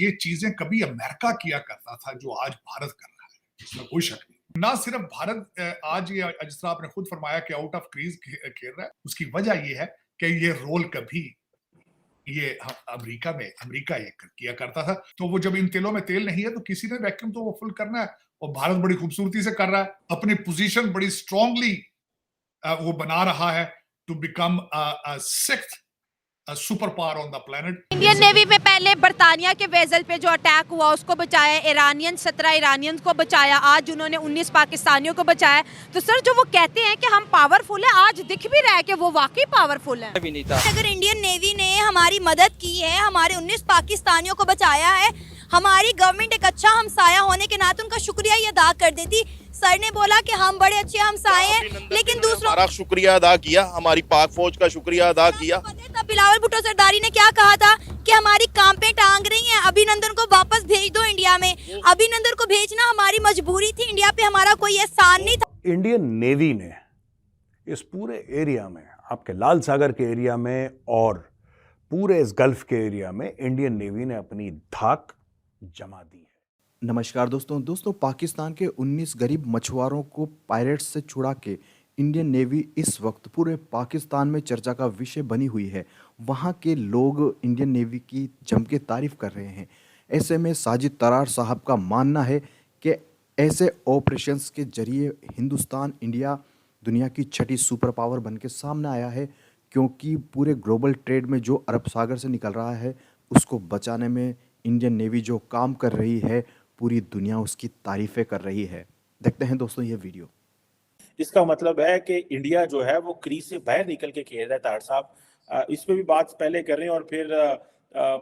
ये चीजें कभी अमेरिका किया करता था जो आज भारत कर रहा है, इसमें कोई शक नहीं। ना सिर्फ भारत आज ये जिस तरह आपने खुद फरमाया कि आउट ऑफ क्रीज खेल रहा है, उसकी वजह ये है कि ये रोल कभी ये अमेरिका ये किया करता था। तो वो जब इन तेलों में तेल नहीं है तो किसी ने वैक्यूम तो वो फुल करना है, और भारत बड़ी खूबसूरती से कर रहा है, अपनी पोजीशन बड़ी स्ट्रांगली वो बना रहा है to become sixth super power on the planet. Indian navy में पहले बर्तानिया के वेसल पे जो अटैक हुआ उसको बचाया, 17 ईरानियंस को बचाया, आज उन्होंने 19 पाकिस्तानियों को बचाया। तो सर जो वो कहते हैं कि हम पावरफुल है, आज दिख भी रहा है कि वो वाकई पावरफुल है। अगर इंडियन नेवी ने हमारी मदद की है, हमारे 19 पाकिस्तानियों को बचाया है, हमारी गवर्नमेंट एक अच्छा हमसाया होने के नाते उनका शुक्रिया ही अदा कर देती। सर ने बोला कि हम बड़े अच्छे हमसाए हैं, लेकिन दूसरों का शुक्रिया अदा किया, हमारी पाक फौज का शुक्रिया अदा किया। तब बिलावल भुट्टो सरदारी ने क्या कहा था कि हमारी कांपे टांग रही हैं, अभिनंदन को वापस भेज दो इंडिया में। अभिनंदन को भेजना हमारी मजबूरी थी, इंडिया पे हमारा कोई एहसान नहीं था। इंडियन नेवी ने इस पूरे एरिया में, आपके लाल सागर के एरिया में और पूरे इस गल्फ के एरिया में इंडियन नेवी ने अपनी धाक जमा दी है। नमस्कार दोस्तों, पाकिस्तान के 19 गरीब मछुआरों को पायरेट्स से छुड़ा के इंडियन नेवी इस वक्त पूरे पाकिस्तान में चर्चा का विषय बनी हुई है। वहाँ के लोग इंडियन नेवी की जम के तारीफ कर रहे हैं। ऐसे में साजिद तरार साहब का मानना है कि ऐसे ऑपरेशंस के जरिए हिंदुस्तान, इंडिया दुनिया की छठी सुपर पावर बन के सामने आया है, क्योंकि पूरे ग्लोबल ट्रेड में जो अरब सागर से निकल रहा है उसको बचाने में इंडियन नेवी जो काम कर रही है, पूरी दुनिया उसकी तारीफें कर रही है। देखते हैं दोस्तों ये वीडियो। इसका मतलब है कि इंडिया जो है वो क्रीज से बाहर निकल के खेल रहा है। तार साहब इस पे भी बात पहले कर रहे हैं और फिर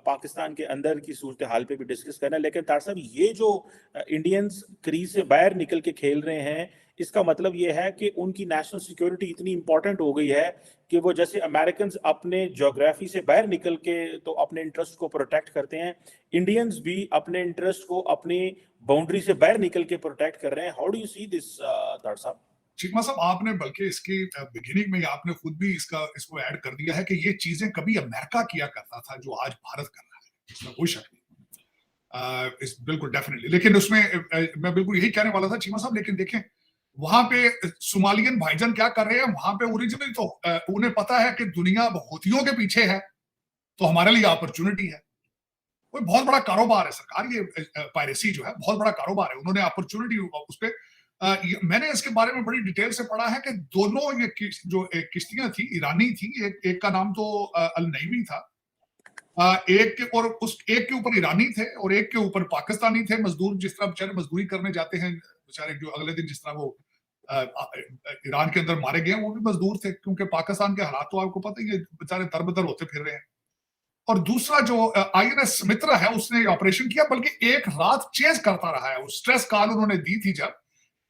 पाकिस्तान के अंदर की सूरत हाल पे भी डिस्कस करना है। लेकिन तार साहब ये जो इंडियंस क्रीज से बाहर निकल के खेल रहे हैं, इसका मतलब ये है कि उनकी नेशनल सिक्योरिटी इतनी इंपॉर्टेंट हो गई है कि वो जैसे अमेरिकन अपने ज्योग्राफी से बाहर निकल के तो अपने इंटरेस्ट को प्रोटेक्ट करते हैं, इंडियंस भी अपने इंटरेस्ट को अपनी बाउंड्री से बाहर निकल के प्रोटेक्ट कर रहे हैं। How do you see this तार साहब? चिकमा साहब, आपने बल्कि इसकी बिगिनिंग में आपने खुद भी इसको ऐड कर दिया है कि ये चीजें कभी अमेरिका किया करता था जो आज भारत कर रहा है, इसमें कोई शक नहीं। इस बिल्कुल डेफिनेटली, लेकिन उसमें मैं बिल्कुल यही कहने वाला था चिकमा साहब। लेकिन देखें वहां पे सोमालियन भाईजान क्या कर रहे हैं, वहां पे ओरिजिनली तो उन्हें पता है कि दुनिया हुथियों के पीछे है, तो हमारे लिए अपॉर्चुनिटी है। कोई बहुत बड़ा कारोबार है सरकार, ये पायरेसी जो है बहुत बड़ा कारोबार है। उन्होंने अपॉर्चुनिटी उस पर मैंने इसके बारे में बड़ी डिटेल से पढ़ा है कि दोनों ये जो किश्तियां थी ईरानी थी, एक का नाम तो अल नईमी था, एक के और उस एक के ऊपर ईरानी थे और एक के ऊपर पाकिस्तानी थे। मजदूर जिस तरह बेचारे मजदूरी करने जाते हैं बेचारे, जो अगले दिन जिस तरह वो ईरान के अंदर मारे गए, वो भी मजदूर थे, क्योंकि पाकिस्तान के हालात तो आपको पता ही है, बेचारे तरबतर होते फिर रहे हैं। और दूसरा जो INS मित्रा है उसने ऑपरेशन किया, बल्कि एक रात चेज करता रहा है। वो स्ट्रेस कॉल उन्होंने दी थी, जब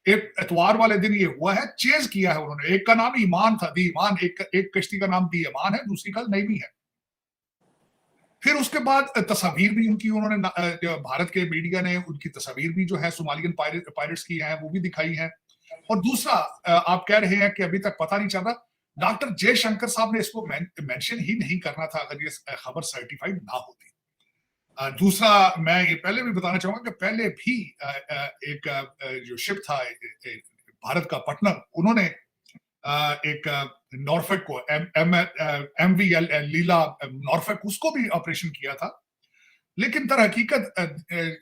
एक एतवार वाले दिन ये हुआ है, चेज किया है उन्होंने। एक का नाम ईमान था, दी ईमान, एक कश्ती का नाम दी ईमान है, दूसरी का नईमी है। फिर उसके बाद तस्वीर भी उनकी उन्होंने भारत के मीडिया ने उनकी तस्वीर भी जो है सोमालियन पायरेट्स की है वो भी दिखाई है। और दूसरा आप कह रहे हैं कि अभी तक पता नहीं चल रहा, डॉक्टर जयशंकर साहब ने इसको मेंशन ही नहीं करना था अगर ये खबर सर्टिफाइड ना होती। दूसरा मैं ये पहले भी बताना चाहूंगा कि पहले भी एक जो शिप था भारत का पार्टनर, उन्होंने एक नॉर्फेक को MV लीला नॉर्फेक, उसको भी ऑपरेशन किया था। लेकिन दर हकीकत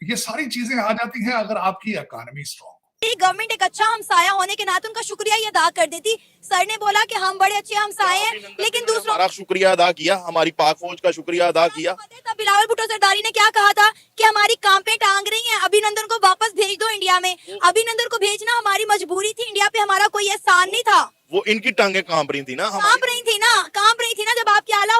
ये सारी चीजें आ जाती हैं अगर आपकी इकोनॉमी स्ट्रांग। गवर्नमेंट एक अच्छा हमसाया होने के नाते उनका शुक्रिया ही अदा कर देती। सर ने बोला कि हम बड़े अच्छे हमसाए हैं, लेकिन दूसरों का शुक्रिया अदा किया, हमारी पाक फौज का शुक्रिया अदा किया। तब बिलावल भुट्टो सरदारी ने क्या कहा था कि हमारी कांपे टांग रही हैं, अभिनंदन को वापस भेज दो इंडिया में। अभिनंदन को भेजना हमारी मजबूरी थी, इंडिया पे हमारा कोई एहसान नहीं था। वो इनकी टांगे कांप रही थी ना, कांप रही थी ना जब आपके आला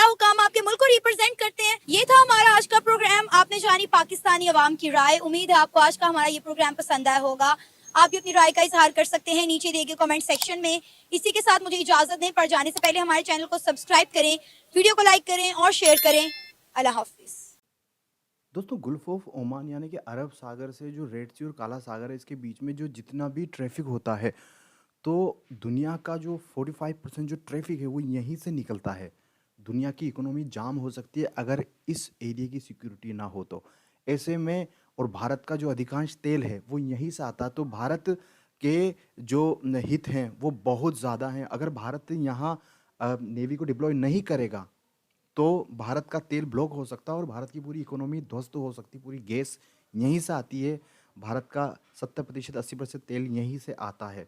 हुकाम आपके मुल्क को रिप्रेजेंट करते हैं। ये था हमारा आज का प्रोग्राम। आपने जानी पाकिस्तानी अवाम की राय। उम्मीद है आपको आज का हमारा ये प्रोग्राम पसंद आया होगा। आप भी अपनी राय का इजहार कर सकते हैं नीचे दिए गए कमेंट सेक्शन में। इसी के साथ मुझे इजाजत दें, पर जाने से पहले हमारे चैनल को सब्सक्राइब करें, वीडियो को लाइक करें और शेयर करें। अल्लाह हाफिज। दोस्तों, गुल्फ ऑफ ओमान यानी कि अरब सागर से जो रेड सी और काला सागर है, इसके बीच में जो जितना भी ट्रैफिक होता है, तो दुनिया का जो 45% जो ट्रैफिक है वो यहीं से निकलता है। दुनिया की इकोनॉमी जाम हो सकती है अगर इस एरिया की सिक्योरिटी ना हो तो। ऐसे में और भारत का जो अधिकांश तेल है वो यहीं से आता है, तो भारत के जो हित हैं वो बहुत ज़्यादा हैं। अगर भारत यहाँ नेवी को डिप्लॉय नहीं करेगा तो भारत का तेल ब्लॉक हो सकता है और भारत की पूरी इकोनॉमी ध्वस्त हो सकती है। पूरी गैस यहीं से आती है, भारत का 70% 80% तेल यहीं से आता है।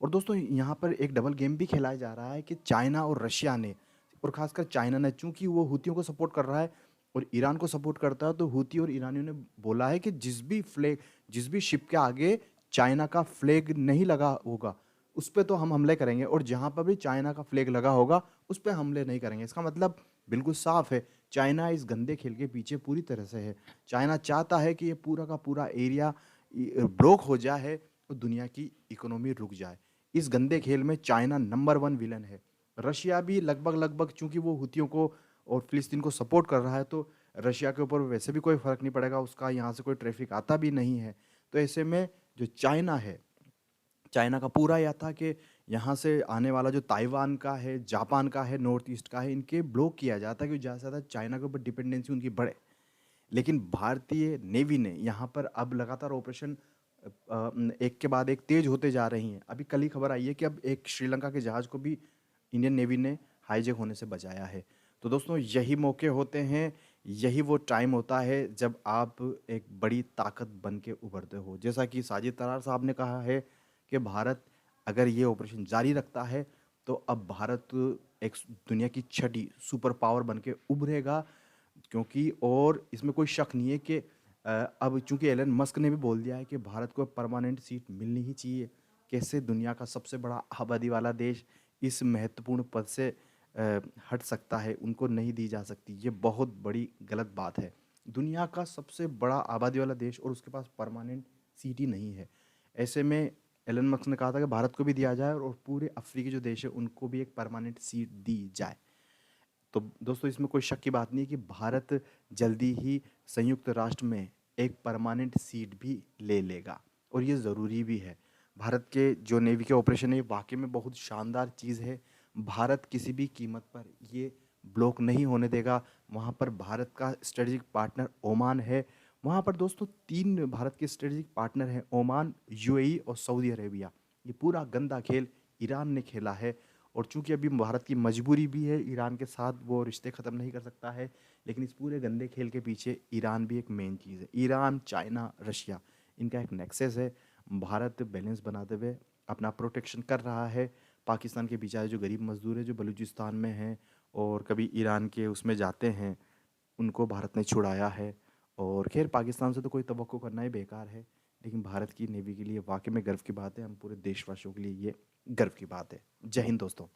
और दोस्तों यहाँ पर एक डबल गेम भी खेला जा रहा है कि चाइना और रशिया ने, और खासकर चाइना ने, चूंकि वो हूतियों को सपोर्ट कर रहा है और ईरान को सपोर्ट करता है, तो हूती और ईरानियों ने बोला है कि जिस भी शिप के आगे चाइना का फ्लैग नहीं लगा होगा उस पर तो हम हमले करेंगे, और जहाँ पर भी चाइना का फ्लैग लगा होगा उस पर हमले नहीं करेंगे। इसका मतलब बिल्कुल साफ है, चाइना इस गंदे खेल के पीछे पूरी तरह से है। चाइना चाहता है कि ये पूरा का पूरा एरिया ब्लॉक हो जाए है और दुनिया की इकोनॉमी रुक जाए। इस गंदे खेल में चाइना नंबर 1 विलन है। रशिया भी लगभग चूंकि वो हुतियों को और फिलिस्तीन को सपोर्ट कर रहा है, तो रशिया के ऊपर वैसे भी कोई फर्क नहीं पड़ेगा, उसका यहाँ से कोई ट्रैफिक आता भी नहीं है। तो ऐसे में जो चाइना है, चाइना का पूरा यह था कि यहाँ से आने वाला जो ताइवान का है, जापान का है, नॉर्थ ईस्ट का है, इनके ब्लॉक किया जाता है कि ज़्यादा से ज़्यादा चाइना के ऊपर डिपेंडेंसी उनकी बढ़े। लेकिन भारतीय नेवी ने यहाँ पर अब लगातार ऑपरेशन एक के बाद एक तेज होते जा रही हैं। अभी कल ही खबर आई है कि अब एक श्रीलंका के जहाज़ को भी इंडियन नेवी ने हाईजैक होने से बचाया है। तो दोस्तों यही मौके होते हैं, यही वो टाइम होता है जब आप एक बड़ी ताकत बन के उभरते हो। जैसा कि साजिद तरार साहब ने कहा है कि भारत अगर ये ऑपरेशन जारी रखता है तो अब भारत एक दुनिया की छठी सुपर पावर बन के उभरेगा, क्योंकि और इसमें कोई शक नहीं है कि अब चूंकि एलन मस्क ने भी बोल दिया है कि भारत को परमानेंट सीट मिलनी ही चाहिए। कैसे दुनिया का सबसे बड़ा आबादी वाला देश इस महत्वपूर्ण पद से हट सकता है, उनको नहीं दी जा सकती, ये बहुत बड़ी गलत बात है। दुनिया का सबसे बड़ा आबादी वाला देश और उसके पास परमानेंट सीट ही नहीं है। ऐसे में एलन मस्क ने कहा था कि भारत को भी दिया जाए और पूरे अफ्रीकी जो देश है उनको भी एक परमानेंट सीट दी जाए। तो दोस्तों इसमें कोई शक की बात नहीं है कि भारत जल्दी ही संयुक्त राष्ट्र में एक परमानेंट सीट भी ले लेगा और ये ज़रूरी भी है। भारत के जो नेवी के ऑपरेशन है ये वाकई में बहुत शानदार चीज़ है। भारत किसी भी कीमत पर ये ब्लॉक नहीं होने देगा। वहाँ पर भारत का स्ट्रेटजिक पार्टनर ओमान है। वहाँ पर दोस्तों 3 भारत के स्ट्रेटजिक पार्टनर हैं, ओमान, यूएई और सऊदी अरेबिया। ये पूरा गंदा खेल ईरान ने खेला है और चूंकि अभी भारत की मजबूरी भी है, ईरान के साथ वो रिश्ते ख़त्म नहीं कर सकता है, लेकिन इस पूरे गंदे खेल के पीछे ईरान भी एक मेन चीज़ है। ईरान, चाइना, रशिया, इनका एक नेक्सस है। भारत बैलेंस बनाते हुए अपना प्रोटेक्शन कर रहा है। पाकिस्तान के बेचारे जो गरीब मजदूर हैं जो बलूचिस्तान में हैं और कभी ईरान के उसमें जाते हैं, उनको भारत ने छुड़ाया है। और खैर पाकिस्तान से तो कोई तवक्को करना ही बेकार है, लेकिन भारत की नेवी के लिए वाकई में गर्व की बात है। हम पूरे देशवासियों के लिए ये गर्व की बात है। जय हिंद दोस्तों।